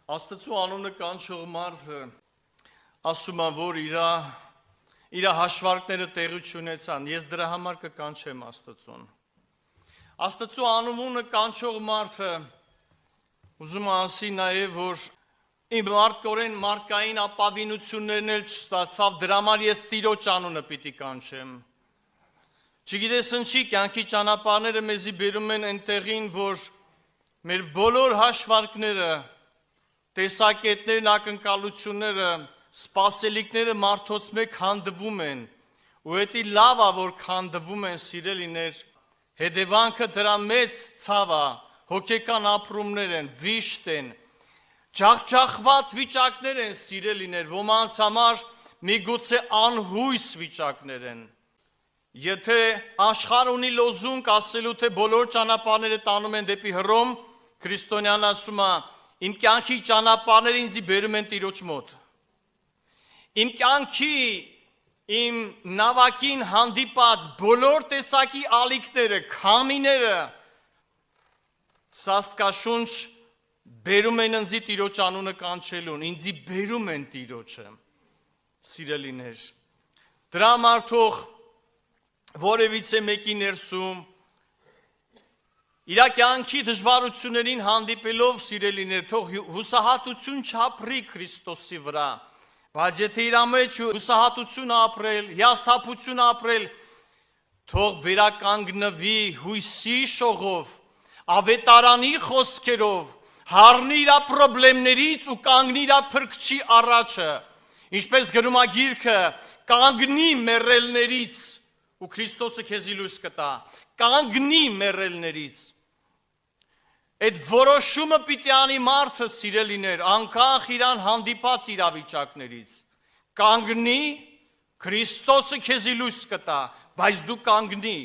Աստծու անունը կանչող մարդը ասում է, որ իր հաշվարկները տեղի չունեցան, ես դրա համար կկանչեմ Աստծուն։ Աստծու անունը կանչող մարդը ուզում է ասի նաև, որ իմ մարդկորեն մարդկային ապավինություններն էլ չստացավ, դրա համար ես Տիրոջ անունը պիտի կանչեմ։ Չգիտես ինչի, կյանքի ճանապարհները մեզի բերում են այնտեղին, որ մեր բոլոր հաշվարկները, տեսակետներն, ակնկալությունները, սպասելիքները մարդոց մեկ հանդվում են, ու էդի լավ է, որ հանդվում են, սիրելիներ, հետևանքը դրա մեծ ցավ է, հոգեկան ապրումներ են, վիշտ են, ջախջախված վիճակներ են, սիրելիներ, ոմանց համար միգուցե անհույս վիճակներ են։ Եթե աշխարհ ունի լոզունգ ասելու, թե բոլոր ճանապարհները տանում են դեպի Հռոմ, քրիստոնյան ասում է, իմ կյանքի ճանապարհները ինձ բերում են Տիրոջ մոտ։ Իմ կյանքի, իմ նավակին հանդիպած բոլոր տեսակի ալիքները, քամիները, Աստվածաշունչ բերում են ինձ Տիրոջ անունը կանչելուն, ինձ բերում են Տիրոջը, սիրելիներ։ Դրա համար թող որևիցե մեկի ներսում իր կյանքի դժվարություններին հանդիպելով, սիրելիներ, թող հուսահատություն չապրի Քրիստոսի վրա, բայց եթե իր մեջ հուսահատություն ապրել, հիասթափություն ապրել, թող վերականգնվի հույսի շողով, ավետարանի խոսքերով, հառնի իր պրոբլեմներից ու կանգնի իր փրկչի առաջը, ինչպես գրում է գիրքը, կանգնի մեռելներից, ու Քրիստոսը քեզի լույս կտա, կանգնի մեռելներից։ Այդ որոշումը պիտի անի մարդը, սիրելիներ, անկախ իրան հանդիպած իրավիճակներից, կանգնի, Քրիստոսը քեզի լույս կտա, բայց դու կանգնի,